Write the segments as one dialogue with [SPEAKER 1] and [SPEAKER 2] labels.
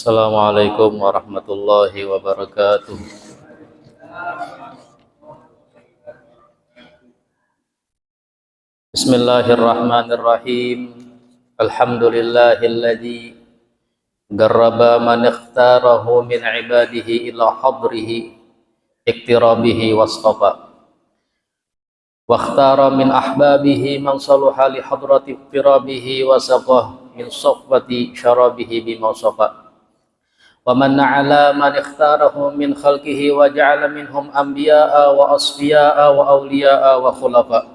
[SPEAKER 1] Assalamualaikum warahmatullahi wabarakatuh. Bismillahirrahmanirrahim. Alhamdulillahilladzi garraba man ikhtarahu min ibadihi ila hadrihi iktirabihi wastafa wa ikhtara min ahbabihi man saluha li hadrati iktirabihi wasaqah min safwati syarabihi bima safa wa man ala man ikhtarahu min khalqihi wa ja'ala minhum anbiya'a wa asfiya'a wa awliya'a wa khulafa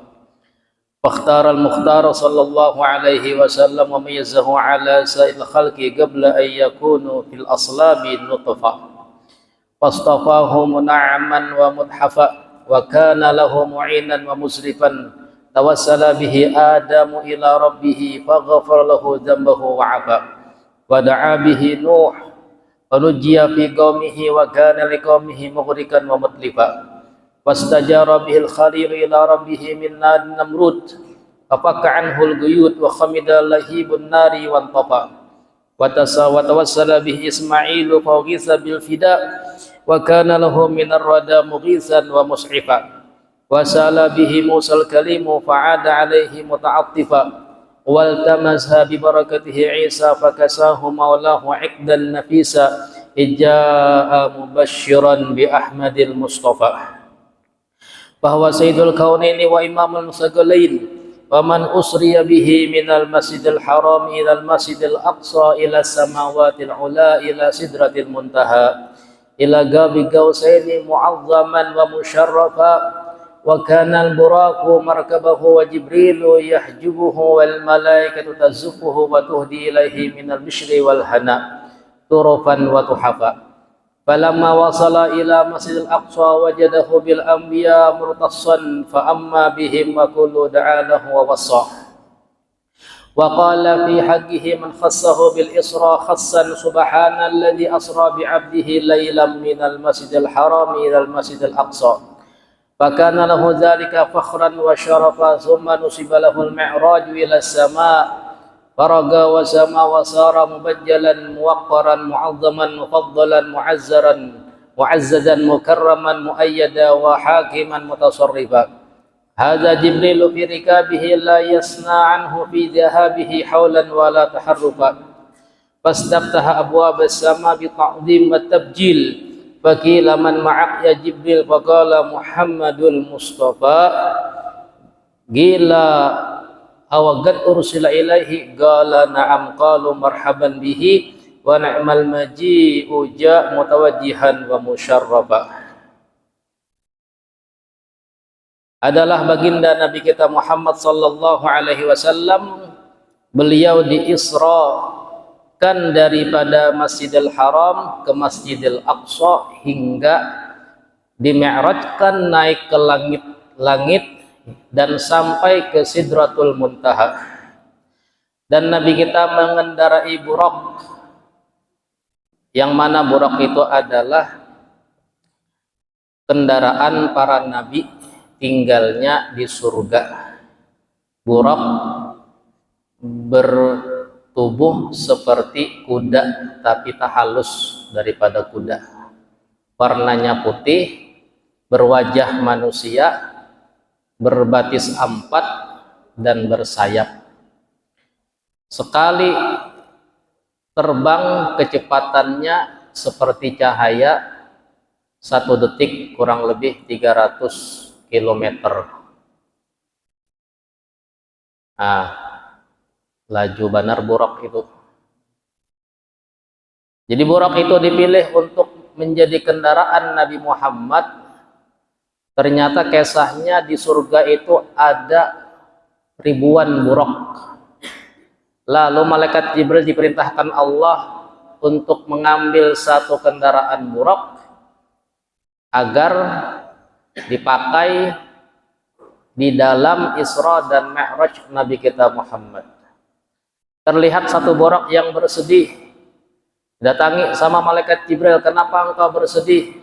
[SPEAKER 1] fakhtara al-mukhtar sallallahu alaihi wasallam wa mayyazahu ala sa'il khalqi qabla an yakunu fil aslabi nutfa fastafahu mun'aman wa mudhafa wa kana lahu mu'inan wa musrifan tawassala bihi adamu ila rabbih faghfara lahu dhanbahu wa 'afa wa da'a bihi nuh Fanujiya fi qaumihi wa kana liqaumihi mughrikan wa mutlifa wastajara bihil khalil ila rabbih min narin namrud afaka anhul guyud wa khamida lahibun nari wa antafa wa tawassala bihi ismailu faghisa bil fida wa kana lahu min ar-rada mughisan wa mus'ifa wa sala bihi musal kalimu fa'ada alaihi muta'attifa waltamazha bi barakatihi Isa fakasahu maulahu iqdan nafisa ijaa mubashiran bi Ahmadil Mustafa bahwa sayyidul kaunaini wa imamul musagalain wa man usriya bihi minal masjidil haram ilal masjidil aqsa ila samawatil ula ila sidratil muntaha ila gabi gausaini mu'azzaman wa musharrafa wa kana al-buraku markabahu wa jibrilu yahjubuhu wal malaikatu tazuffuhu wa tuhdi ilaihi minal bishri wal hana turufan wa tuhafa falamma wasala ila masjidil aqsa wajadahu bil anbiya murtassan fa amma bihim wa kullu da'alahu wa wassa wa qala fi haqqihi man khassahu bil isra khassan subhanalladzi asra bi 'abdihi laylan minal masjidil haram ilal masjidil aqsa fakana lahu dzalika fakhran wa syarafa thumma nusiba lahu al-mi'raj ila as-sama' faraga wa sama wa sara mubajjalan muwaqqaran mu'azzaman mufaddalan mu'azzadan mukarraman muayyada wa hakiman mutasarrifa hadza jibril fi rikabihi la yasna anhu fi dhahabihi hawlan wa la taharrufa fastaftaha abwab as-sama' bi ta'dhim wa tabjil Fakila man ma'ak ya Jibril faqala Muhammadul Mustafa gila awagad ursila ilaihi qala na'am qalu marhaban bihi wa na'mal maji'u ja mutawajjihan wa musyarrafa adalah baginda Nabi kita Muhammad sallallahu alaihi wasallam. Beliau diisra kan daripada Masjidil Haram ke Masjidil Aqsa hingga dimi'rajkan naik ke langit-langit dan sampai ke Sidratul Muntaha. Dan Nabi kita mengendarai burak, yang mana burak itu adalah kendaraan para nabi tinggalnya di surga. Burak bertubuh seperti kuda tapi tak halus daripada kuda, warnanya putih, berwajah manusia, berbatis empat dan bersayap. Sekali terbang kecepatannya seperti cahaya, 1 detik kurang lebih 300 km. Laju banar burak itu. Jadi burak itu dipilih untuk menjadi kendaraan Nabi Muhammad. Ternyata kisahnya di surga itu ada ribuan burak. Lalu malaikat Jibril diperintahkan Allah untuk mengambil satu kendaraan burak agar dipakai di dalam Isra dan Mi'raj Nabi kita Muhammad. Terlihat satu burak yang bersedih, datangi sama malaikat Jibril, kenapa engkau bersedih?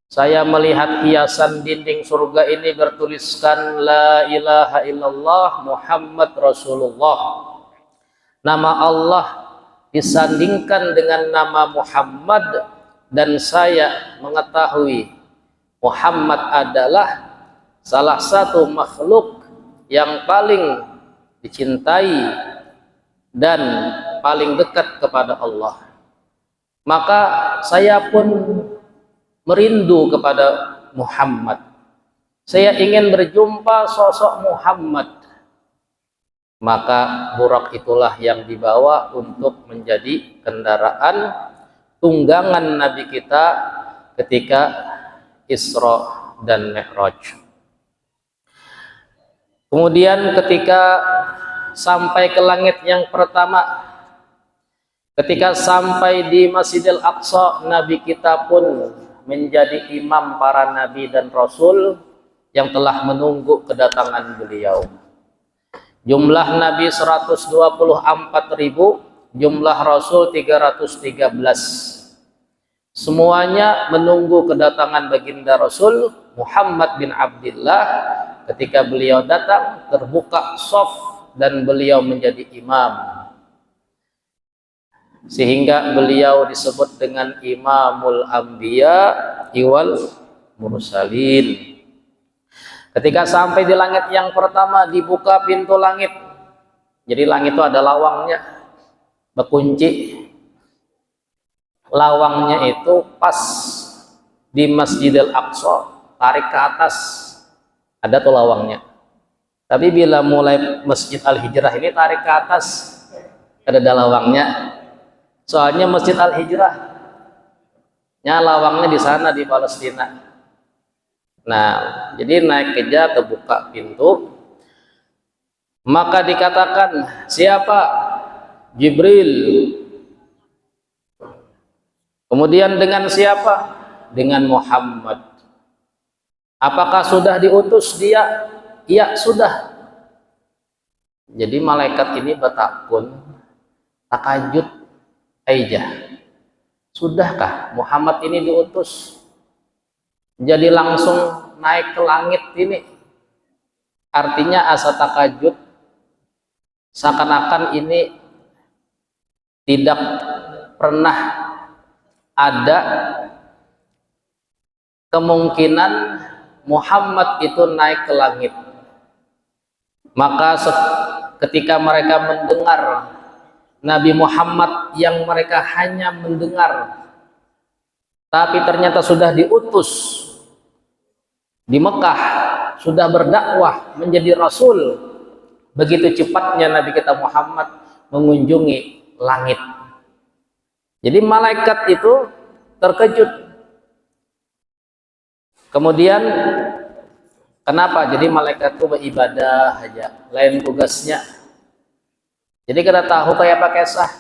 [SPEAKER 1] Saya melihat hiasan dinding surga ini bertuliskan La ilaha illallah Muhammad Rasulullah. Nama Allah disandingkan dengan nama Muhammad, dan saya mengetahui Muhammad adalah salah satu makhluk yang paling dicintai dan paling dekat kepada Allah, maka saya pun merindu kepada Muhammad. Saya ingin berjumpa sosok Muhammad. Maka burak itulah yang dibawa untuk menjadi kendaraan tunggangan Nabi kita ketika Isra dan Mi'raj. Kemudian ketika sampai ke langit yang pertama, ketika sampai di Masjidil Aqsa, Nabi kita pun menjadi imam para nabi dan rasul yang telah menunggu kedatangan beliau. Jumlah nabi 124.000, jumlah rasul 313. Semuanya menunggu kedatangan baginda Rasul Muhammad bin Abdullah. Ketika beliau datang, terbuka shaf dan beliau menjadi imam, sehingga beliau disebut dengan Imamul Anbiya wal Mursalin. Ketika sampai di langit yang pertama, dibuka pintu langit. Jadi langit itu ada lawangnya, berkunci. Lawangnya itu pas di Masjidil Aqsa, tarik ke atas, ada tuh lawangnya. Tapi bila mulai Masjid Al-Hijrah ini tarik ke atas, ada lawangnya. Soalnya Masjid Al-Hijrah lawangnya di sana di Palestina. Nah, jadi naik keja, terbuka pintu, maka dikatakan, siapa? Jibril. Kemudian dengan siapa? Dengan Muhammad. Apakah sudah diutus dia? Iya, sudah. Jadi malaikat ini bertakun, takajud aja. Sudahkah Muhammad ini diutus? Jadi langsung naik ke langit ini. Artinya asa takajud, seakan-akan ini tidak pernah ada kemungkinan Muhammad itu naik ke langit. Maka ketika mereka mendengar Nabi Muhammad yang mereka hanya mendengar, tapi ternyata sudah diutus di Mekah, sudah berdakwah menjadi Rasul, begitu cepatnya Nabi kita Muhammad mengunjungi langit. Jadi malaikat itu terkejut. Kemudian kenapa? Jadi malaikat itu beribadah aja, lain tugasnya. Jadi kita tahu kayak pakai sah.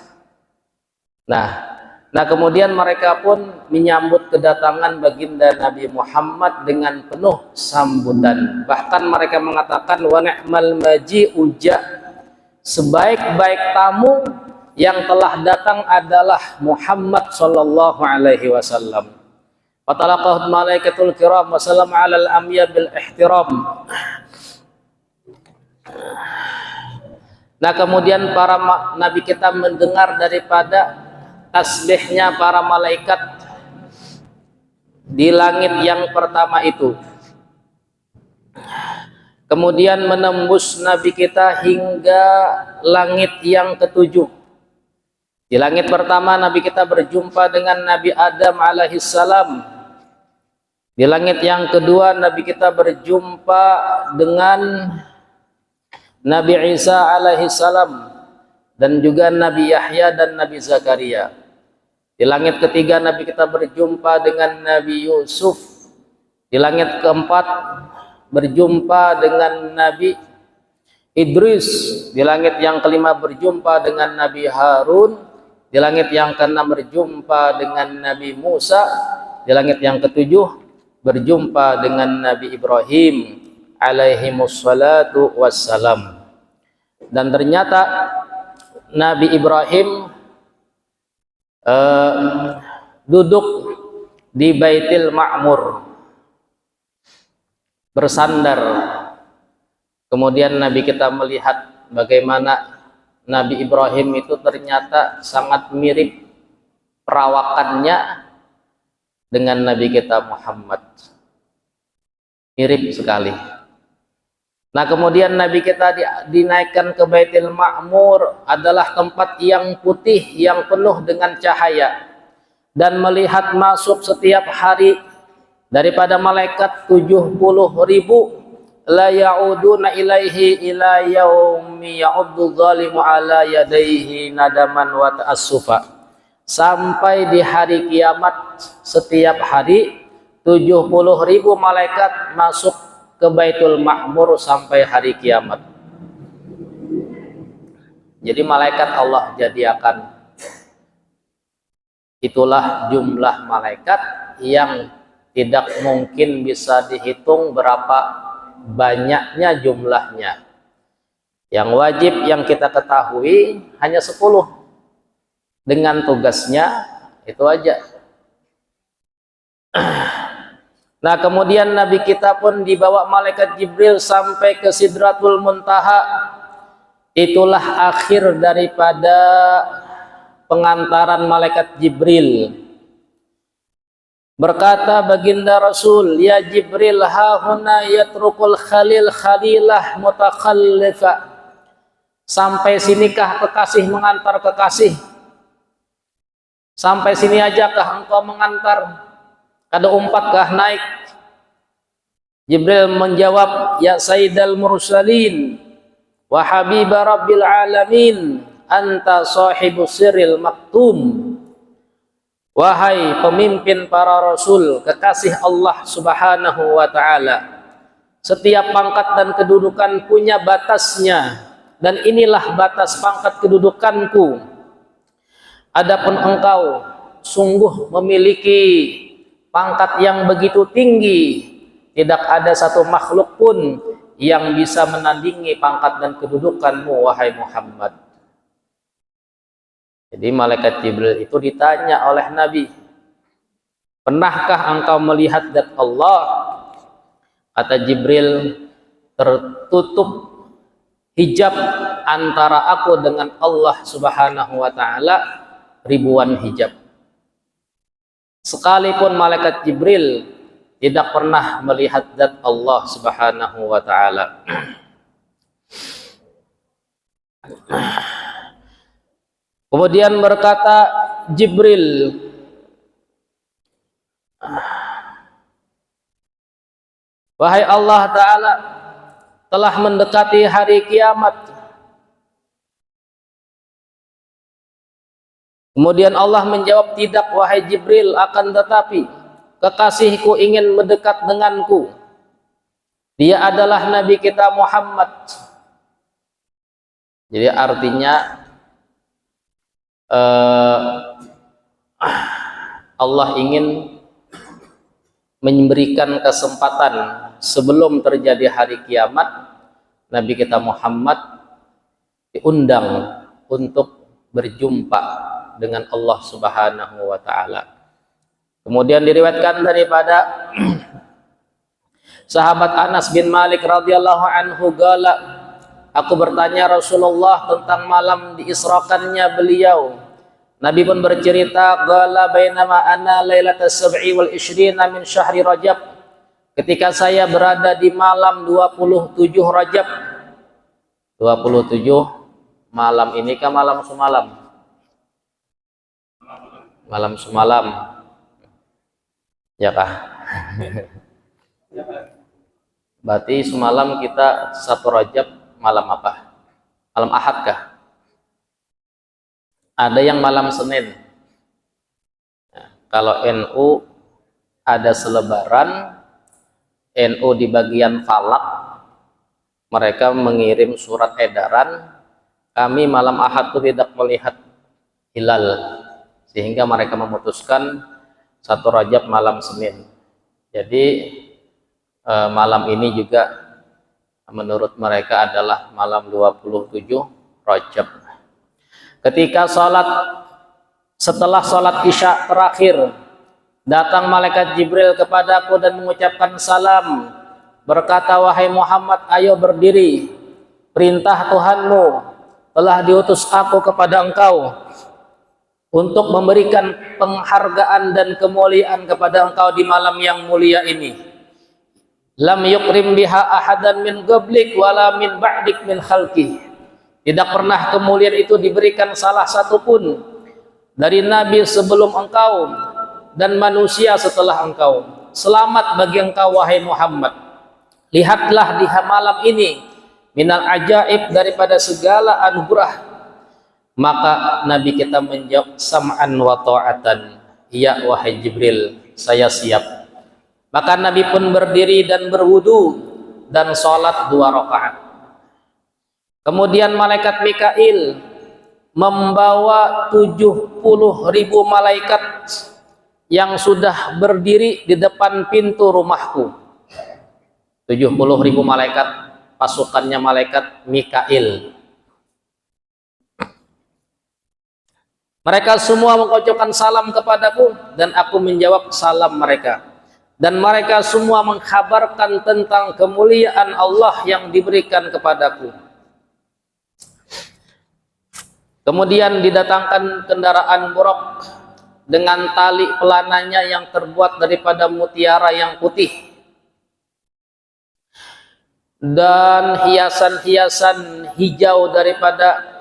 [SPEAKER 1] Nah kemudian mereka pun menyambut kedatangan baginda Nabi Muhammad dengan penuh sambutan. Bahkan mereka mengatakan, wa ni'mal maji'u ja', sebaik-baik tamu yang telah datang adalah Muhammad sallallahu alaihi wasallam. Fatalaqahu malaikatul kiram wa sallam 'alal amya bil ihtiram. Nah kemudian para nabi kita mendengar daripada tasbihnya para malaikat di langit yang pertama itu. Kemudian menembus nabi kita hingga langit yang ketujuh. Di langit pertama nabi kita berjumpa dengan Nabi Adam alaihissalam. Di langit yang kedua nabi kita berjumpa dengan Nabi Isa alaihissalam dan juga Nabi Yahya dan Nabi Zakaria. Di langit ketiga nabi kita berjumpa dengan Nabi Yusuf. Di langit keempat berjumpa dengan Nabi Idris. Di langit yang kelima berjumpa dengan Nabi Harun. Di langit yang keenam berjumpa dengan Nabi Musa. Di langit yang ketujuh berjumpa dengan Nabi Ibrahim alaihimussalatu wassalam. Dan ternyata Nabi Ibrahim duduk di Baitul Ma'mur, bersandar. Kemudian Nabi kita melihat bagaimana Nabi Ibrahim itu ternyata sangat mirip perawakannya dengan Nabi kita Muhammad. Mirip sekali. Nah, kemudian Nabi kita dinaikkan ke Baitul Ma'mur, adalah tempat yang putih yang penuh dengan cahaya, dan melihat masuk setiap hari daripada malaikat 70.000 la ya'uduna ilaihi ila yaumi ya'uddu zalimu ala yadaihi nadaman wa ta'assufa. Sampai di hari kiamat setiap hari 70.000 malaikat masuk ke Baitul Ma'mur sampai hari kiamat. Jadi malaikat Allah jadikan. Itulah jumlah malaikat yang tidak mungkin bisa dihitung berapa banyaknya jumlahnya. Yang wajib yang kita ketahui hanya 10. Dengan tugasnya itu aja. Nah, kemudian Nabi kita pun dibawa malaikat Jibril sampai ke Sidratul Muntaha. Itulah akhir daripada pengantaran malaikat Jibril. Berkata baginda Rasul, ya Jibril, hahuna yatrukul khalil khalilah mutakhallifa. Sampai sinikah kekasih mengantar kekasih? Sampai sini ajakah engkau mengantar? Kada umpatkah naik? Jibril menjawab, ya Sayyidal Mursalin wa Habiba Rabbil Alamin, anta sahibu sirril maktum. Wahai pemimpin para rasul, kekasih Allah Subhanahu wa ta'ala, setiap pangkat dan kedudukan punya batasnya, dan inilah batas pangkat kedudukanku. Adapun engkau sungguh memiliki pangkat yang begitu tinggi, tidak ada satu makhluk pun yang bisa menandingi pangkat dan kedudukanmu, wahai Muhammad. Jadi malaikat Jibril itu ditanya oleh Nabi, pernahkah engkau melihat zat Allah? Kata Jibril, tertutup hijab antara aku dengan Allah Subhanahu wa ta'ala ribuan hijab. Sekalipun malaikat Jibril tidak pernah melihat zat Allah Subhanahu wa ta'ala. Kemudian berkata Jibril, wahai Allah ta'ala, telah mendekati hari kiamat. Kemudian Allah menjawab, tidak wahai Jibril, akan tetapi kekasihku ingin mendekat denganku. Dia adalah Nabi kita Muhammad. Jadi artinya Allah ingin memberikan kesempatan sebelum terjadi hari kiamat, Nabi kita Muhammad diundang untuk berjumpa dengan Allah Subhanahu wa ta'ala. Kemudian diriwayatkan daripada sahabat Anas bin Malik radhiyallahu anhu, qala, aku bertanya Rasulullah tentang malam diisrakannya beliau. Nabi pun bercerita, qala bainama ana lailatas sab'i wal ishrina min syahri Rajab, ketika saya berada di malam 27 Rajab. 27 malam ini kah malam semalam? Malam semalam. Ya kah? Berarti semalam kita 1 Rajab malam apa? Malam Ahad kah? Ada yang malam Senin. Nah, kalau NU ada selebaran, NU di bagian falak, mereka mengirim surat edaran, kami malam Ahad itu tidak melihat hilal, sehingga mereka memutuskan 1 Rajab malam Senin. Jadi malam ini juga menurut mereka adalah malam 27 Rajab. Ketika setelah sholat Isya terakhir, datang malaikat Jibril kepadaku dan mengucapkan salam, berkata, wahai Muhammad, ayo berdiri, perintah Tuhanmu telah diutus aku kepada engkau untuk memberikan penghargaan dan kemuliaan kepada engkau di malam yang mulia ini. Lam yukrim biha ahadan min qablik wala min ba'dik min khalqih. Tidak pernah kemuliaan itu diberikan salah satu pun dari nabi sebelum engkau dan manusia setelah engkau. Selamat bagi engkau wahai Muhammad. Lihatlah di malam ini minal ajaib, daripada segala anugerah. Maka Nabi kita menjawab sam'an wa ta'atan. Ya wahai Jibril, saya siap. Maka Nabi pun berdiri dan berwudu dan sholat 2 rakaat. Kemudian malaikat Mikail membawa 70.000 malaikat yang sudah berdiri di depan pintu rumahku. 70.000 malaikat, pasukannya malaikat Mikail. Mereka semua mengucapkan salam kepadaku dan aku menjawab salam mereka. Dan mereka semua mengkhabarkan tentang kemuliaan Allah yang diberikan kepadaku. Kemudian didatangkan kendaraan buraq dengan tali pelananya yang terbuat daripada mutiara yang putih dan hiasan-hiasan hijau daripada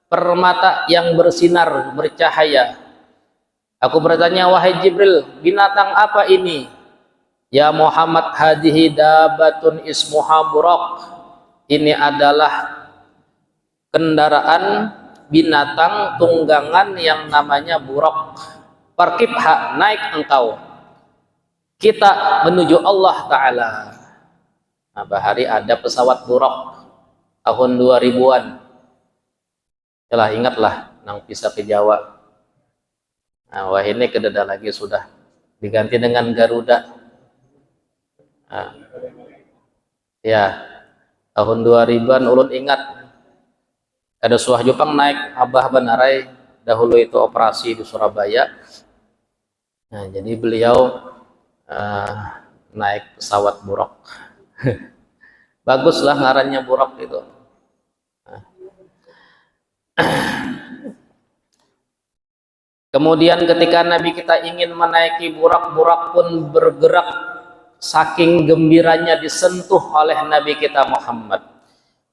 [SPEAKER 1] permata yang bersinar bercahaya. Aku bertanya, wahai Jibril, binatang apa ini? Ya Muhammad, hadhihi dabatun ismuha buraq. Ini adalah kendaraan binatang tunggangan yang namanya buraq. Parkibha, naik engkau. Kita menuju Allah Ta'ala. Nah, bahari ada pesawat buraq tahun 2000-an. Yalah, ingatlah nang bisa ke Jawa. Nah, wah ini kededa lagi sudah diganti dengan Garuda. Nah, ya, tahun 2000-an ulun ingat ada suah Jepang naik Abah Banarai, dahulu itu operasi di Surabaya. Nah, jadi beliau naik pesawat buraq. Baguslah ngarannya buraq itu. Kemudian ketika Nabi kita ingin menaiki buraq, buraq pun bergerak saking gembiranya disentuh oleh Nabi kita Muhammad.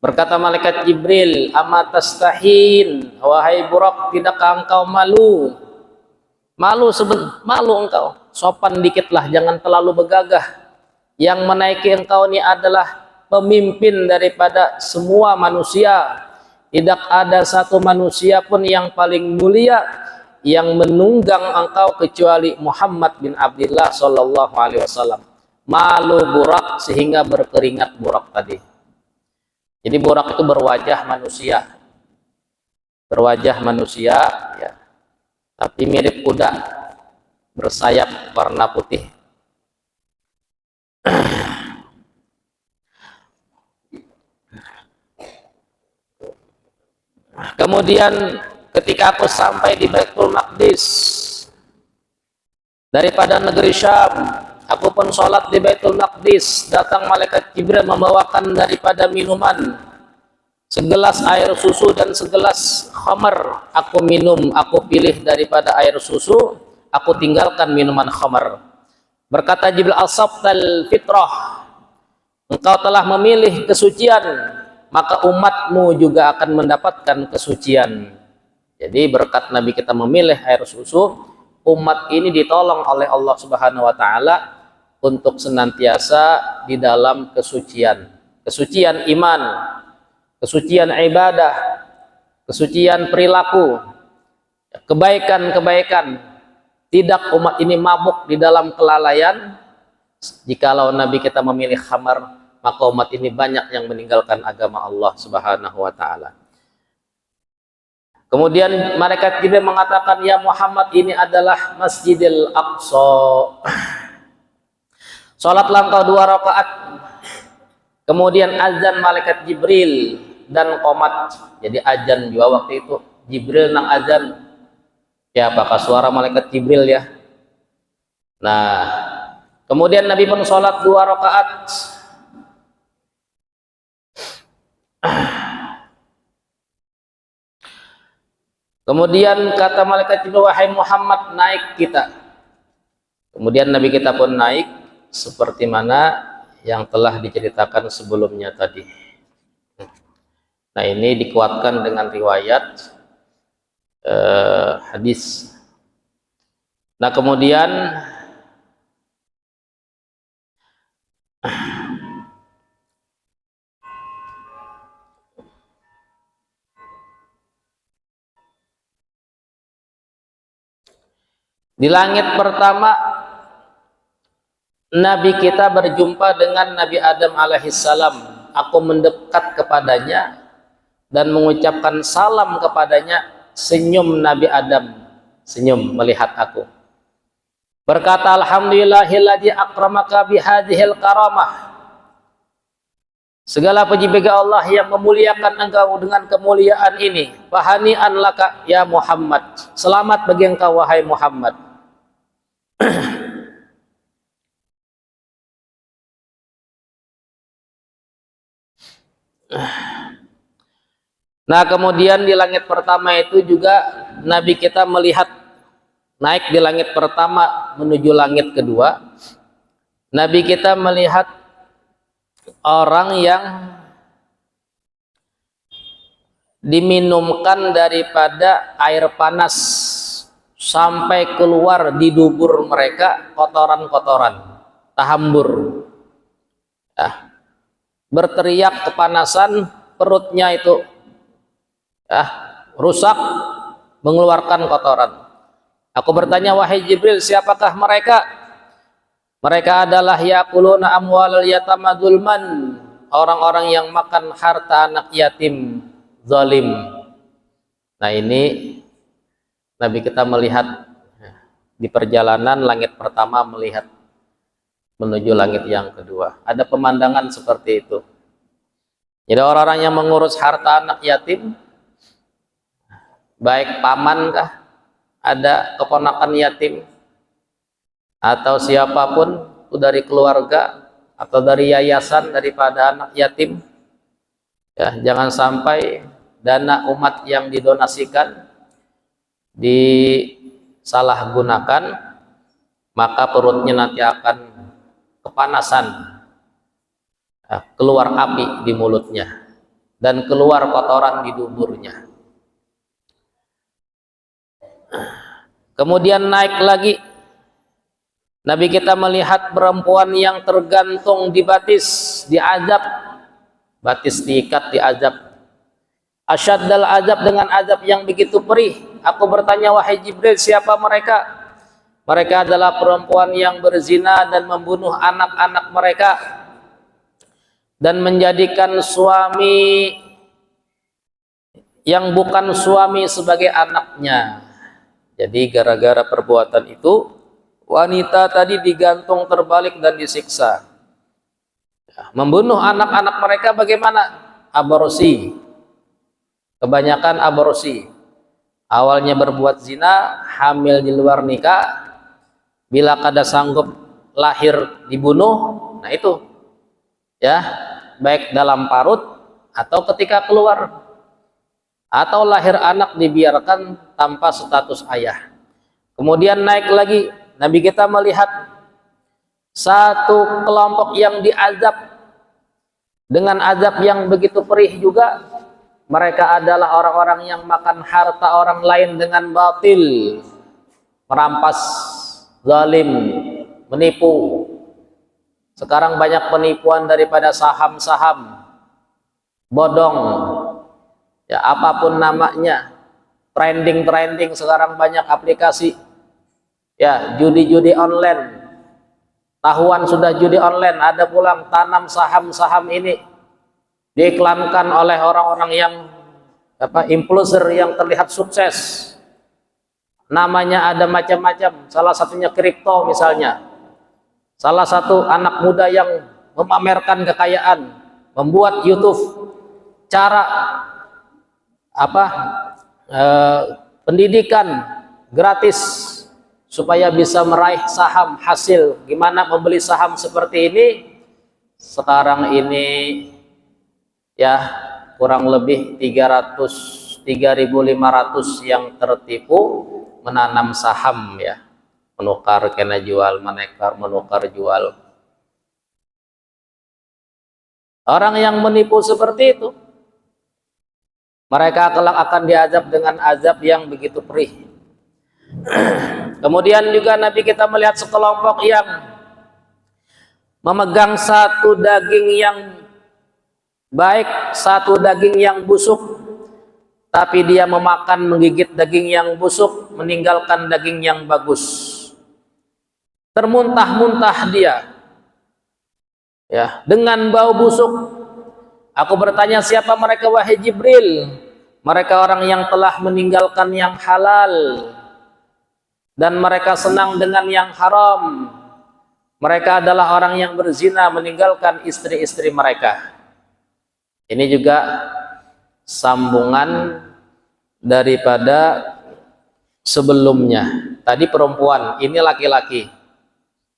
[SPEAKER 1] Berkata malaikat Jibril, amatastahin, wahai buraq, tidakkah engkau malu? Malu engkau, sopan dikitlah, jangan terlalu begagah. Yang menaiki engkau ini adalah pemimpin daripada semua manusia. Tidak ada satu manusia pun yang paling mulia yang menunggang engkau kecuali Muhammad bin Abdullah sallallahu alaihi wasallam. Malu buraq sehingga berkeringat buraq tadi. Jadi buraq itu berwajah manusia, ya, tapi mirip kuda, bersayap warna putih. Kemudian ketika aku sampai di Baitul Maqdis daripada negeri Syam, aku pun sholat di Baitul Maqdis. Datang malaikat Jibril membawakan daripada minuman, segelas air susu dan segelas khamar. Aku minum, aku pilih daripada air susu, aku tinggalkan minuman khamar. Berkata Jibril, asabtal fitrah, engkau telah memilih kesucian, maka umatmu juga akan mendapatkan kesucian. Jadi berkat Nabi kita memilih air susu, umat ini ditolong oleh Allah Subhanahu wa Ta'ala untuk senantiasa di dalam kesucian. Kesucian iman, kesucian ibadah, kesucian perilaku, kebaikan-kebaikan. Tidak umat ini mabuk di dalam kelalaian. Jikalau Nabi kita memilih khamar, maka umat ini banyak yang meninggalkan agama Allah Subhanahu wa Ta'ala. Kemudian malaikat Jibril mengatakan, ya Muhammad, ini adalah Masjidil Aqsa. Sholatlah engkau 2 rakaat. Kemudian azan malaikat Jibril dan qomat. Jadi azan juga waktu itu Jibril nang azan. Ya, apakah suara malaikat Jibril ya? Nah, kemudian Nabi pun sholat 2 rakaat. Kemudian kata malaikat Jibril, wahai Muhammad, naik kita. Kemudian Nabi kita pun naik seperti mana yang telah diceritakan sebelumnya tadi. Nah, ini dikuatkan dengan riwayat hadis. Nah, kemudian di langit pertama Nabi kita berjumpa dengan Nabi Adam alaihissalam. Aku mendekat kepadanya dan mengucapkan salam kepadanya. Senyum Nabi Adam, senyum melihat aku. Berkata, alhamdulillahilladzi akramaka bihadhil karamah. Segala puji bagi Allah yang memuliakan engkau dengan kemuliaan ini. Fahani'an laka ya Muhammad. Selamat bagi engkau wahai Muhammad. Nah, kemudian di langit pertama itu juga Nabi kita melihat, naik di langit pertama menuju langit kedua, Nabi kita melihat orang yang diminumkan daripada air panas sampai keluar di dubur mereka kotoran-kotoran, tahambur, ya, berteriak kepanasan, perutnya itu rusak, mengeluarkan kotoran. Aku bertanya, wahai Jibril, siapakah mereka? Mereka adalah yaquluna amwalal yatama zulman, orang-orang yang makan harta anak yatim zalim. Nah, ini Nabi kita melihat di perjalanan langit pertama melihat menuju langit yang kedua. Ada pemandangan seperti itu. Jadi orang-orang yang mengurus harta anak yatim, baik paman kah, ada keponakan yatim, atau siapapun dari keluarga atau dari yayasan daripada anak yatim, ya, jangan sampai dana umat yang didonasikan disalahgunakan, maka perutnya nanti akan kepanasan, ya, keluar api di mulutnya dan keluar kotoran di duburnya. Kemudian naik lagi, Nabi kita melihat perempuan yang tergantung di batis, diazab, batis diikat, diazab. Asyaddal azab, dengan azab yang begitu perih. Aku bertanya, wahai Jibril, siapa mereka? Mereka adalah perempuan yang berzina dan membunuh anak-anak mereka dan menjadikan suami yang bukan suami sebagai anaknya. Jadi gara-gara perbuatan itu, wanita tadi digantung terbalik dan disiksa. Membunuh anak-anak mereka bagaimana? Aborsi. Kebanyakan aborsi. Awalnya berbuat zina, hamil di luar nikah, bila kada sanggup lahir dibunuh. Nah itu, ya, baik dalam parut atau ketika keluar, atau lahir anak dibiarkan tanpa status ayah. Kemudian naik lagi, Nabi kita melihat satu kelompok yang diazab dengan azab yang begitu perih juga. Mereka adalah orang-orang yang makan harta orang lain dengan batil, merampas, zalim, menipu. Sekarang banyak penipuan daripada saham-saham, bodong, ya, apapun namanya, trending sekarang banyak aplikasi, ya, judi-judi online, tahuan sudah judi online, ada pulang tanam saham-saham ini, diiklankan oleh orang-orang yang influencer yang terlihat sukses, namanya ada macam-macam, salah satunya kripto misalnya. Salah satu anak muda yang memamerkan kekayaan, membuat YouTube cara pendidikan gratis supaya bisa meraih saham hasil. Gimana membeli saham seperti ini? Sekarang ini, ya, kurang lebih 300 3.500 yang tertipu menanam saham ya, menukar kena jual, menukar jual. Orang yang menipu seperti itu, mereka kelak akan diazab dengan azab yang begitu perih. Kemudian juga Nabi kita melihat sekelompok yang memegang satu daging yang baik, satu daging yang busuk, tapi dia memakan, menggigit daging yang busuk, meninggalkan daging yang bagus. Termuntah-muntah dia ya, dengan bau busuk. Aku bertanya, siapa mereka wahai Jibril? Mereka orang yang telah meninggalkan yang halal dan mereka senang dengan yang haram. Mereka adalah orang yang berzina, meninggalkan istri-istri mereka. Ini juga sambungan daripada sebelumnya. Tadi perempuan, ini laki-laki.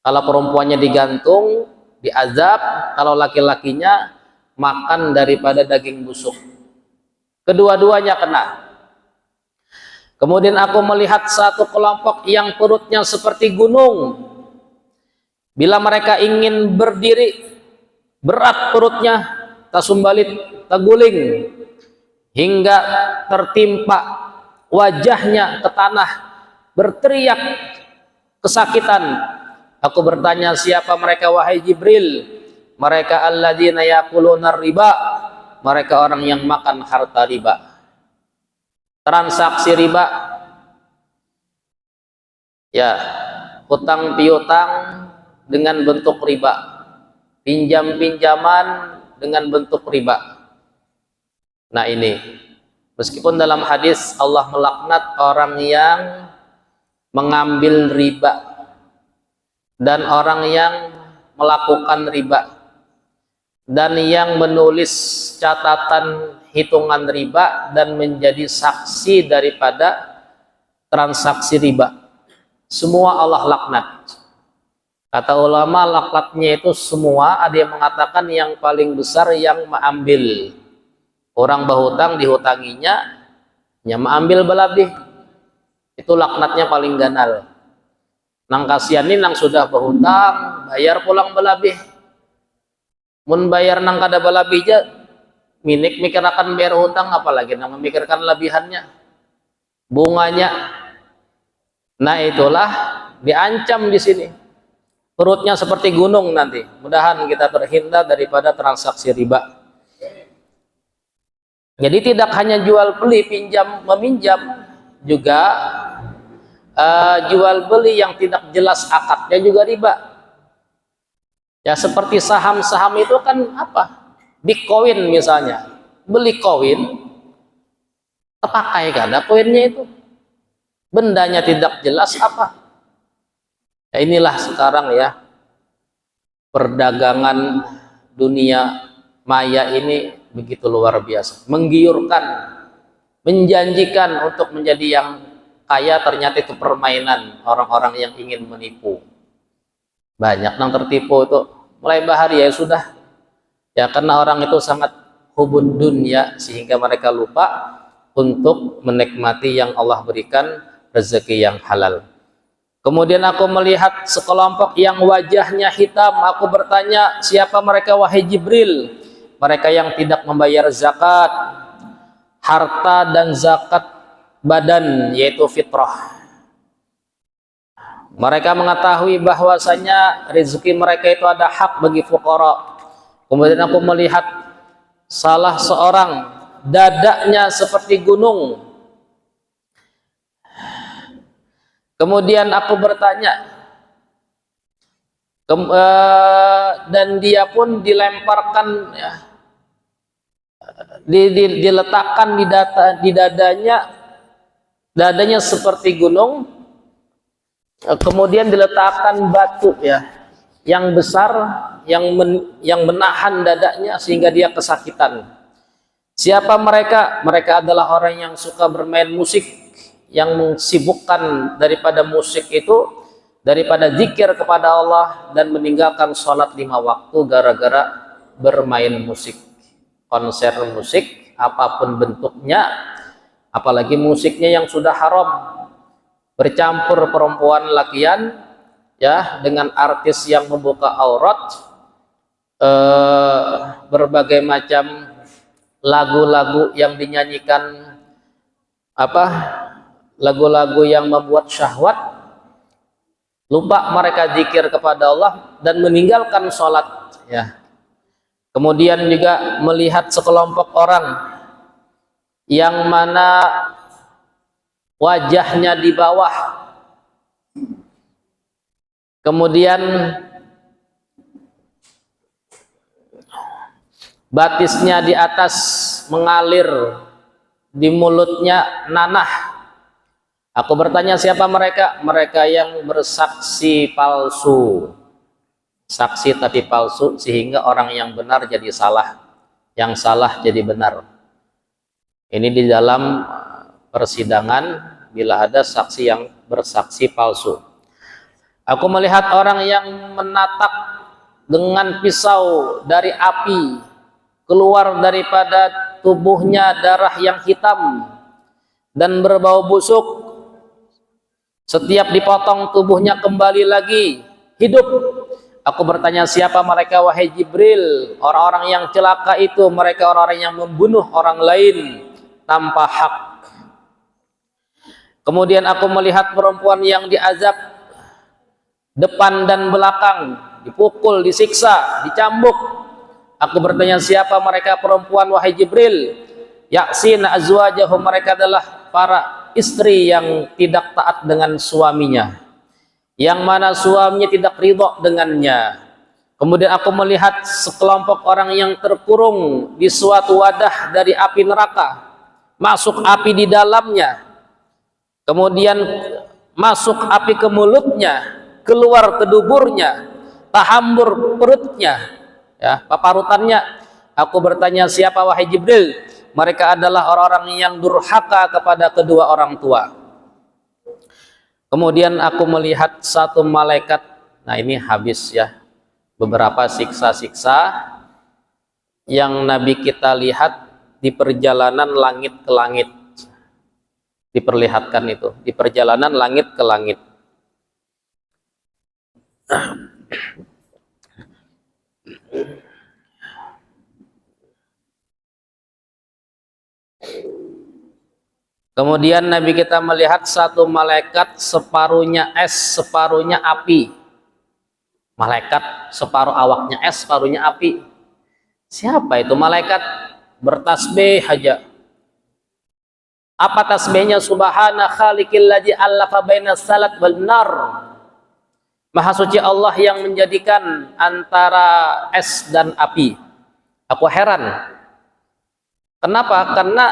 [SPEAKER 1] Kalau perempuannya digantung, diazab. Kalau laki-lakinya makan daripada daging busuk. Kedua-duanya kena. Kemudian aku melihat satu kelompok yang perutnya seperti gunung. Bila mereka ingin berdiri, berat perutnya, tasumbalit, taguling, hingga tertimpa wajahnya ke tanah, berteriak kesakitan. Aku bertanya, siapa mereka wahai Jibril? Mereka alladzina yaquluna riba, mereka orang yang makan harta riba, transaksi riba ya, hutang piutang dengan bentuk riba, pinjam-pinjaman dengan bentuk riba. Nah ini, meskipun dalam hadis Allah melaknat orang yang mengambil riba dan orang yang melakukan riba dan yang menulis catatan hitungan riba dan menjadi saksi daripada transaksi riba, semua Allah laknat. Kata ulama, laknatnya itu semua, ada yang mengatakan yang paling besar yang mengambil. Orang berhutang dihutanginya, yang mengambil belabih, itu laknatnya paling ganal. Nang kasihan ini nang sudah berhutang, bayar pulang belabih. Mun bayar nang kada belabih aja, minik mikir akan bayar hutang, apalagi nang memikirkan lebihannya, bunganya. Nah itulah diancam di sini. Perutnya seperti gunung nanti. Mudahan kita terhindar daripada transaksi riba. Jadi tidak hanya jual beli, pinjam meminjam, juga jual beli yang tidak jelas akadnya juga riba. Ya seperti saham-saham itu kan apa? Bitcoin misalnya, beli koin, terpakai kada koinnya itu, bendanya tidak jelas apa. Ya inilah sekarang ya, perdagangan dunia maya ini begitu luar biasa, menggiurkan, menjanjikan untuk menjadi yang kaya, ternyata itu permainan orang-orang yang ingin menipu. Banyak yang tertipu itu mulai bahari ya sudah ya, karena orang itu sangat hubun dunia sehingga mereka lupa untuk menikmati yang Allah berikan, rezeki yang halal. Kemudian aku melihat sekelompok yang wajahnya hitam. Aku bertanya, siapa mereka wahai Jibril? Mereka yang tidak membayar zakat harta dan zakat badan, yaitu fitrah. Mereka mengetahui bahwasanya rezeki mereka itu ada hak bagi fuqara. Kemudian aku melihat salah seorang dadanya seperti gunung. Kemudian aku bertanya, dan dia pun dilemparkan ya, diletakkan di dadanya seperti gunung, kemudian diletakkan batu ya yang besar yang menahan dadanya sehingga dia kesakitan. Siapa mereka? Mereka adalah orang yang suka bermain musik, yang mensibukkan daripada musik itu, daripada zikir kepada Allah, dan meninggalkan sholat 5 waktu gara-gara bermain musik. Konser musik apapun bentuknya apalagi musiknya yang sudah haram, bercampur perempuan lakian ya dengan artis yang membuka aurat, berbagai macam lagu-lagu yang dinyanyikan, apa, lagu-lagu yang membuat syahwat, lupa mereka zikir kepada Allah dan meninggalkan sholat ya. Kemudian juga melihat sekelompok orang yang mana wajahnya di bawah, kemudian batisnya di atas mengalir, di mulutnya nanah. Aku bertanya, siapa mereka? Mereka yang bersaksi palsu, saksi tapi palsu, sehingga orang yang benar jadi salah, yang salah jadi benar. Ini di dalam persidangan bila ada saksi yang bersaksi palsu. Aku melihat orang yang menatap dengan pisau dari api, keluar daripada tubuhnya darah yang hitam dan berbau busuk. Setiap dipotong tubuhnya kembali lagi hidup. Aku bertanya, siapa mereka wahai Jibril? Orang-orang yang celaka itu mereka orang-orang yang membunuh orang lain tanpa hak. Kemudian aku melihat perempuan yang diazab depan dan belakang, dipukul, disiksa, dicambuk. Aku bertanya, siapa mereka perempuan wahai Jibril? Yaksina azwajahum, mereka adalah para istri yang tidak taat dengan suaminya, yang mana suaminya tidak ridho dengannya. Kemudian aku melihat sekelompok orang yang terkurung di suatu wadah dari api neraka, masuk api di dalamnya, kemudian masuk api ke mulutnya, keluar ke duburnya, tahambur perutnya ya, paparutannya. Aku bertanya, siapa wahai Jibril? Mereka adalah orang-orang yang durhaka kepada kedua orang tua. Kemudian aku melihat satu malaikat. Nah, ini habis ya beberapa siksa-siksa yang Nabi kita lihat di perjalanan langit ke langit. Diperlihatkan itu di perjalanan langit ke langit. Kemudian Nabi kita melihat satu malaikat separuhnya es, separuhnya api. Malaikat separuh awaknya es, separuhnya api. Siapa itu malaikat? Bertasbih aja. Apa tasbihnya? Subhana khaliqil ladzi allafa baina salat wal nar. Maha suci Allah yang menjadikan antara es dan api. Aku heran. Kenapa? Karena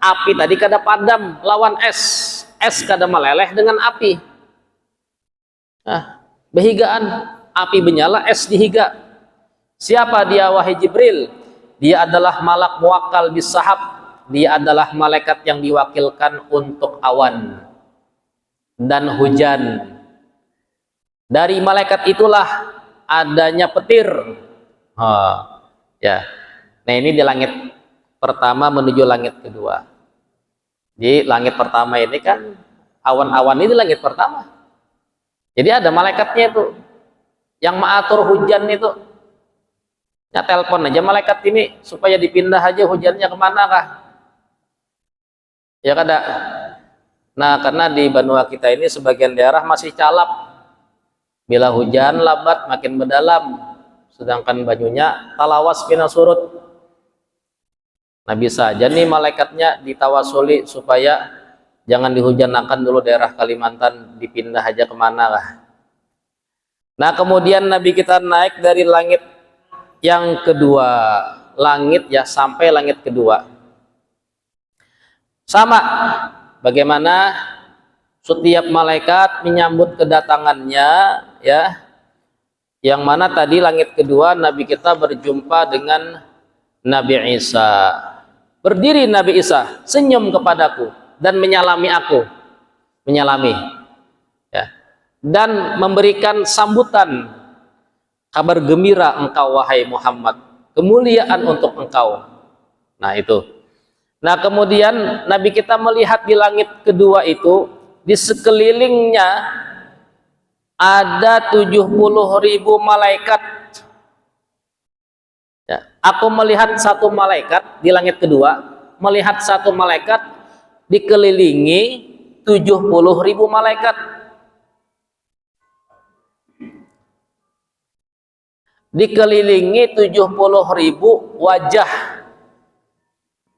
[SPEAKER 1] api tadi kada padam lawan es kada meleleh dengan api. Nah, behigaan, api menyala, es dihiga. Siapa dia wahai Jibril? Dia adalah malak muwakkal bisahab. Dia adalah malaikat yang diwakilkan untuk awan dan hujan. Dari malaikat itulah adanya petir. Ya. Nah, ini di langit pertama menuju langit kedua. Di langit pertama ini kan awan-awan ini di langit pertama. Jadi ada malaikatnya itu yang mengatur hujan itu. Ya, telepon aja malaikat ini supaya dipindah aja hujannya kemana kah? Ya kada. Nah, karena di Banua kita ini sebagian daerah masih calap. Bila hujan lambat makin mendalam, sedangkan banyunya talawas pina surut. Nah, bisa aja nih malaikatnya ditawasuli supaya jangan dihujanakan dulu daerah Kalimantan, dipindah aja kemana lah. Nah, kemudian Nabi kita naik dari langit yang kedua, langit ya, sampai langit kedua. Sama bagaimana setiap malaikat menyambut kedatangannya ya, yang mana tadi langit kedua Nabi kita berjumpa dengan Nabi Isa. Berdiri Nabi Isa, senyum kepadaku dan menyalami aku, menyalami ya, dan memberikan sambutan, kabar gembira engkau wahai Muhammad, kemuliaan untuk engkau. Nah, itu Nah, kemudian Nabi kita melihat di langit kedua itu, di sekelilingnya ada 70.000 malaikat. Ya, aku melihat satu malaikat di langit kedua, melihat satu malaikat dikelilingi 70.000 malaikat. Dikelilingi 70.000 wajah.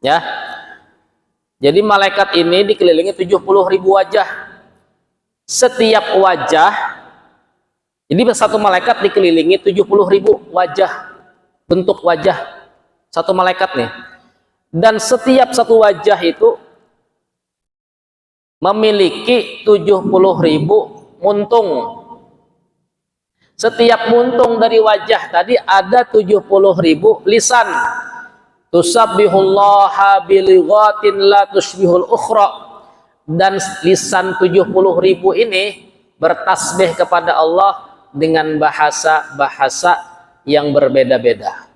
[SPEAKER 1] Ya. Jadi malaikat ini dikelilingi 70.000 wajah. Setiap wajah, jadi satu malaikat dikelilingi 70.000 wajah, bentuk wajah satu malaikat nih. Dan setiap satu wajah itu memiliki 70.000 muntung. Setiap muntung dari wajah tadi ada 70.000 lisan. Tusabbihullaha bilighatin la tushbihul ukhra. Dan lisan 70.000 ini bertasbih kepada Allah dengan bahasa-bahasa yang berbeda-beda.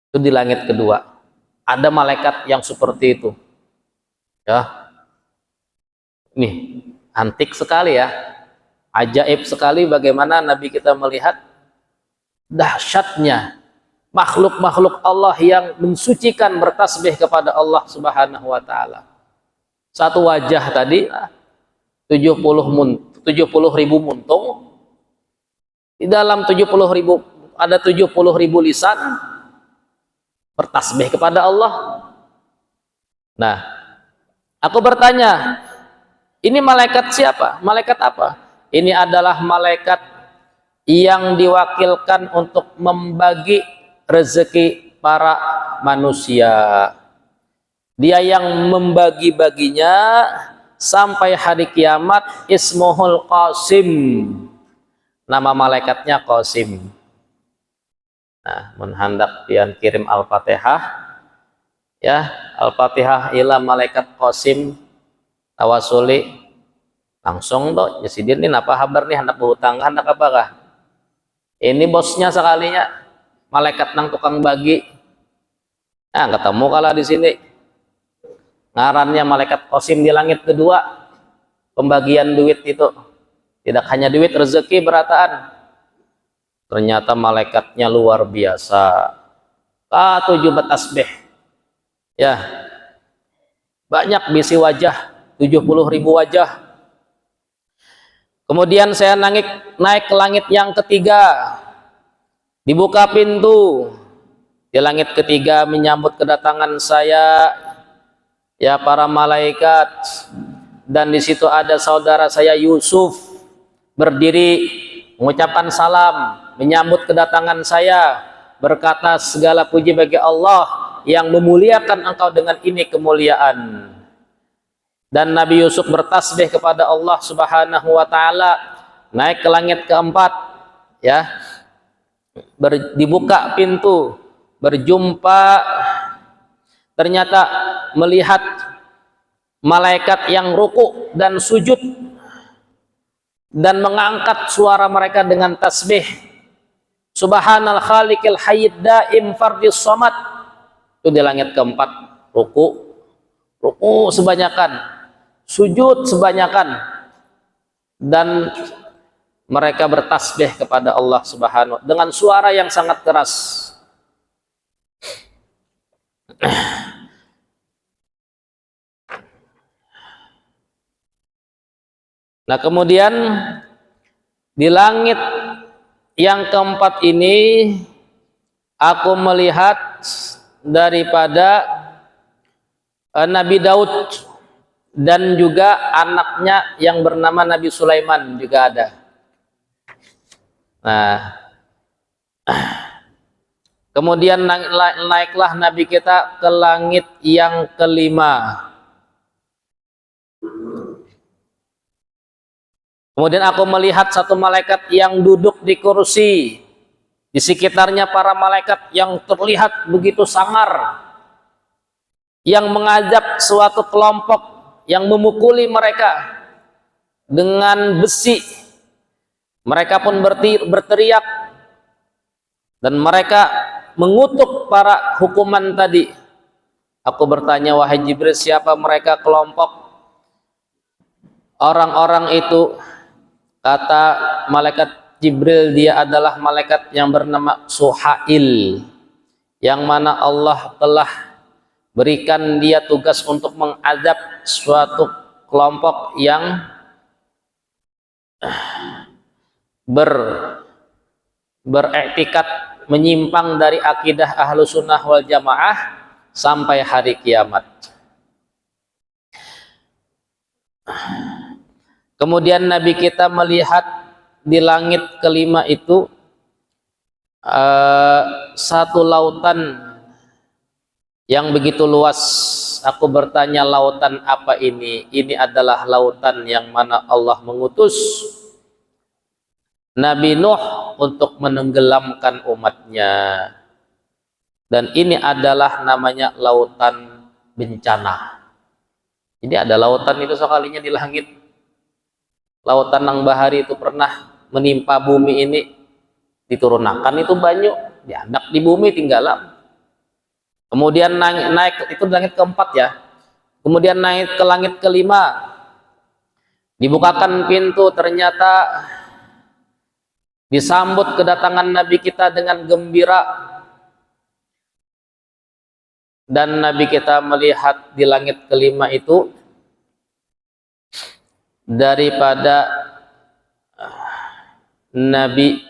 [SPEAKER 1] Itu di langit kedua. Ada malaikat yang seperti itu. Ya. Nih, antik sekali ya. Ajaib sekali bagaimana Nabi kita melihat dahsyatnya makhluk-makhluk Allah yang mensucikan bertasbih kepada Allah Subhanahu wa taala. Satu wajah tadi 70.000 muntung. Di dalam 70.000 ada 70.000 lisan bertasbih kepada Allah. Nah, aku bertanya, ini malaikat siapa? Malaikat apa? Ini adalah malaikat yang diwakilkan untuk membagi rezeki para manusia. Dia yang membagi-baginya sampai hari kiamat. Ismuhul Qasim. Nama malaikatnya Qasim. Nah, menhandak pian kirim Al-Fatihah. Ya, Al-Fatihah ila malaikat Qasim tawasuli langsung toh Yasidin ini apa kabar nih, hendak berhutang hendak apakah ini bosnya sekalinya malaikat nang tukang bagi. Nah, ketemu kalau di sini ngarannya malaikat Qasim di langit kedua. Pembagian duit itu tidak hanya duit, rezeki berataan. Ternyata malaikatnya luar biasa. K7 bertasbih. Ya, banyak bisi wajah, 70.000 wajah. Kemudian saya naik ke langit yang ketiga. Dibuka pintu. Di langit ketiga menyambut kedatangan saya ya para malaikat. Dan di situ ada saudara saya Yusuf berdiri mengucapkan salam, menyambut kedatangan saya, berkata segala puji bagi Allah yang memuliakan engkau dengan ini kemuliaan. Dan Nabi Yusuf bertasbih kepada Allah Subhanahu wa taala, naik ke langit keempat ya. Dibuka pintu, berjumpa, ternyata melihat malaikat yang ruku dan sujud dan mengangkat suara mereka dengan tasbih. Subhanal khaliqil hayyid daim fardis somad. Itu di langit keempat. Ruku sebanyakan, sujud sebanyakan, dan mereka bertasbih kepada Allah Subhanahu dengan suara yang sangat keras. Nah, kemudian di langit yang keempat ini aku melihat daripada Nabi Daud dan juga anaknya yang bernama Nabi Sulaiman juga ada. Nah, kemudian naiklah Nabi kita ke langit yang kelima. Kemudian aku melihat satu malaikat yang duduk di kursi. Di sekitarnya para malaikat yang terlihat begitu sangar, yang mengajak suatu kelompok yang memukuli mereka dengan besi. Mereka pun berteriak dan mereka mengutuk para hukuman tadi. Aku bertanya, wahai Jibril, siapa mereka kelompok orang-orang itu? Kata malaikat Jibril, dia adalah malaikat yang bernama Suhail, yang mana Allah telah berikan dia tugas untuk mengadab suatu kelompok yang beriktikad menyimpang dari akidah ahlu sunnah wal jamaah sampai hari kiamat. Kemudian Nabi kita melihat di langit kelima itu satu lautan yang begitu luas. Aku bertanya, lautan apa ini? Ini adalah lautan yang mana Allah mengutus Nabi Nuh untuk menenggelamkan umatnya. Dan ini adalah namanya lautan bencana. Jadi ada lautan itu sekalinya di langit. Lautan nang bahari itu pernah menimpa bumi ini, diturunkan itu banyu, diadak di bumi tinggalan. Kemudian naik itu langit keempat ya. Kemudian naik ke langit kelima, dibukakan pintu, ternyata disambut kedatangan Nabi kita dengan gembira. Dan Nabi kita melihat di langit kelima itu daripada Nabi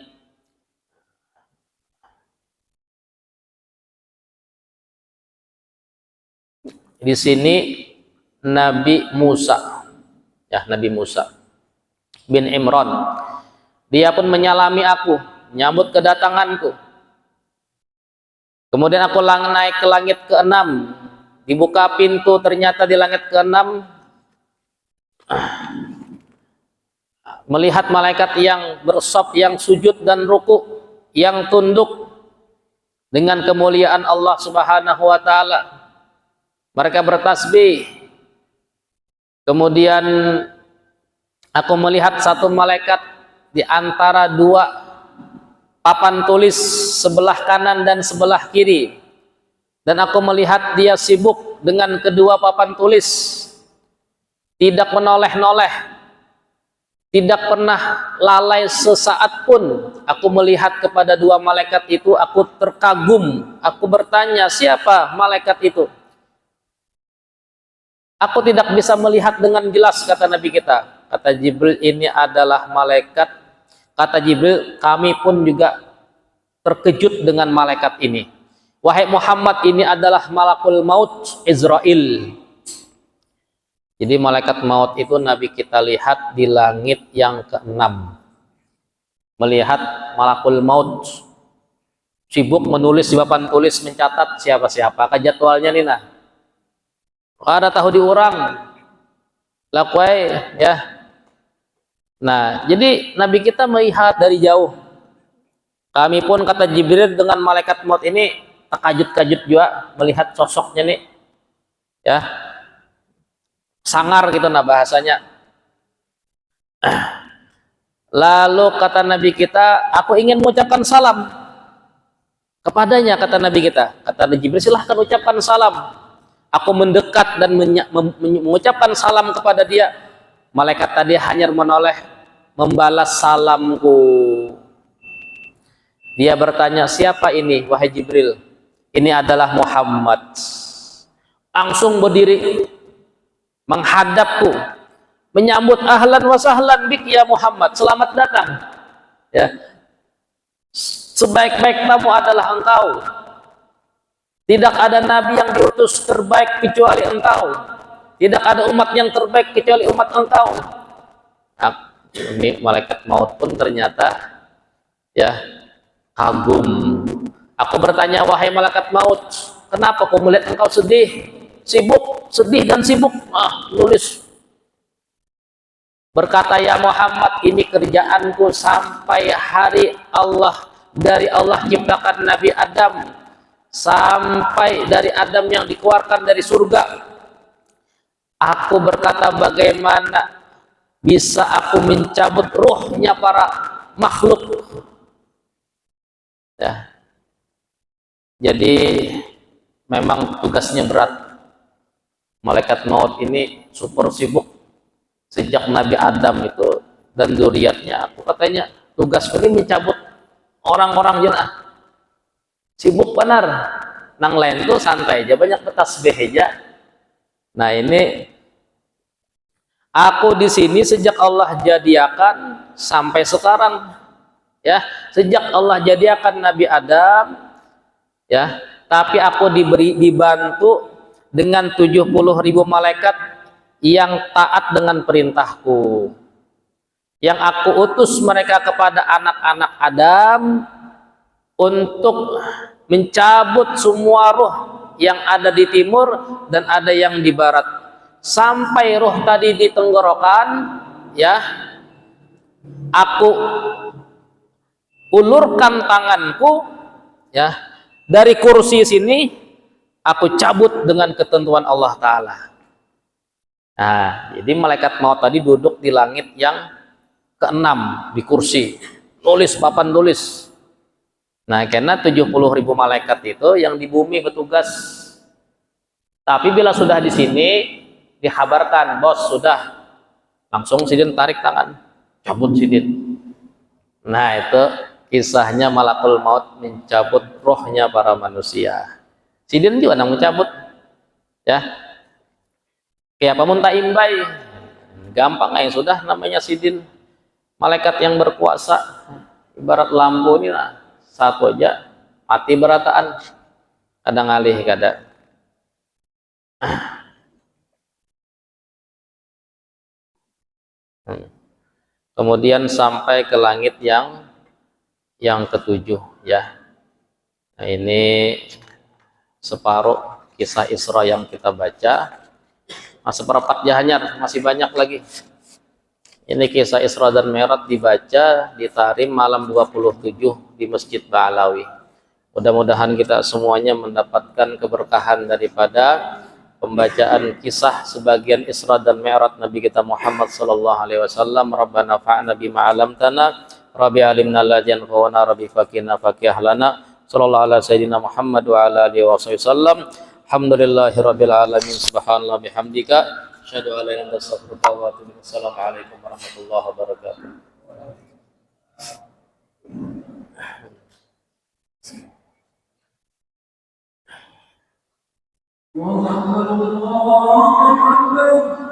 [SPEAKER 1] di sini Nabi Musa, ya, Nabi Musa bin Imran. Dia pun menyalami aku, menyambut kedatanganku. Kemudian aku naik ke langit ke-6, dibuka pintu, ternyata di langit ke-6 melihat malaikat yang bersaf, yang sujud dan ruku, yang tunduk dengan kemuliaan Allah Subhanahu wa taala. Mereka bertasbih. Kemudian aku melihat satu malaikat di antara dua papan tulis, sebelah kanan dan sebelah kiri. Dan aku melihat dia sibuk dengan kedua papan tulis, tidak menoleh-noleh, tidak pernah lalai sesaat pun. Aku melihat kepada dua malaikat itu, aku terkagum. Aku bertanya, siapa malaikat itu? Aku tidak bisa melihat dengan jelas, kata Nabi kita. Kata Jibril, ini adalah malaikat. Kata Jibril, kami pun juga terkejut dengan malaikat ini. Wahai Muhammad, ini adalah malakul maut Israel. Jadi malaikat maut itu Nabi kita lihat di langit yang ke-6. Melihat malakul maut sibuk menulis di papan tulis, mencatat siapa-siapa ke jadwalnya nih nah. Ada tahu diurang lakuai ya. Nah, jadi Nabi kita melihat dari jauh. Kami pun, kata Jibril, dengan malaikat maut ini terkajut-kajut juga melihat sosoknya nih. Ya. Sangar gitu nah bahasanya. Lalu kata Nabi kita, aku ingin mengucapkan salam kepadanya, kata Nabi kita. Kata Jibril, silahkan ucapkan salam. Aku mendekat dan mengucapkan salam kepada dia. Malaikat tadi hanya menoleh, membalas salamku. Dia bertanya, siapa ini wahai Jibril? Ini adalah Muhammad. Langsung berdiri menghadapku, menyambut, ahlan wa sahlan bik ya Muhammad, selamat datang. Ya. Sebaik-baik tamu adalah engkau. Tidak ada nabi yang diutus terbaik kecuali engkau. Tidak ada umat yang terbaik kecuali umat engkau. Nah, ini malaikat maut pun ternyata ya kagum. Aku bertanya, wahai malaikat maut, kenapa kau melihat engkau sedih, sibuk, sedih dan sibuk nulis? Berkata, ya Muhammad, ini kerjaanku sampai hari Allah, dari Allah ciptakan Nabi Adam sampai dari Adam yang dikeluarkan dari surga. Aku berkata, bagaimana bisa aku mencabut ruhnya para makhluk? Ya. Jadi memang tugasnya berat. Malaikat maut ini super sibuk sejak Nabi Adam itu dan zuriatnya. Aku katanya tugas ini mencabut orang-orang jenah. Sibuk benar. Nang lain tuh santai aja, banyak tasbih aja. Nah ini aku di sini sejak Allah jadiakan sampai sekarang, ya. Sejak Allah jadiakan Nabi Adam, ya. Tapi aku dibantu dengan 70.000 malaikat yang taat dengan perintahku. Yang aku utus mereka kepada anak-anak Adam untuk mencabut semua roh yang ada di timur dan ada yang di barat. Sampai roh tadi di tenggorokan, ya, aku ulurkan tanganku, ya, dari kursi sini aku cabut dengan ketentuan Allah Ta'ala. Nah, jadi malaikat maut tadi duduk di langit yang keenam di kursi, tulis papan tulis. Nah, karena 70.000 malaikat itu yang di bumi bertugas. Tapi bila sudah di sini dikabarkan, bos sudah, langsung sidin tarik tangan, cabut sidin. Nah, itu kisahnya malakul maut mencabut rohnya para manusia. Sidin juga nang mencabut, ya. Kayak pamunta imbai, gampang aja sudah namanya sidin. Malaikat yang berkuasa, ibarat lampu ini lah, satu aja mati berataan, kadang alih kadang. Kemudian sampai ke langit yang ketujuh, ya. Nah, ini separuh kisah Isra yang kita baca. Seperempat Hanyar masih banyak lagi. Ini kisah Isra dan Mi'raj dibaca di Tarim malam 27 di Masjid Ba'alawi. Mudah-mudahan kita semuanya mendapatkan keberkahan daripada pembacaan kisah sebagian Isra dan Mi'raj Nabi kita Muhammad sallallahu alaihi wasallam. Rabbana fa'na bima 'allamtana, Rabbi alimna alladzi yanfa'una, Rabbi faqina faqih lana. Sallallahu ala sayyidina Muhammad wa ala alihi wasallam. Alhamdulillahirabbil alamin. Subhanallah bihamdika asyhadu an la ilaha illa anta astaghfiruka wa atubu ilaik. Assalamualaikum warahmatullahi wabarakatuh. Allahu Akbar.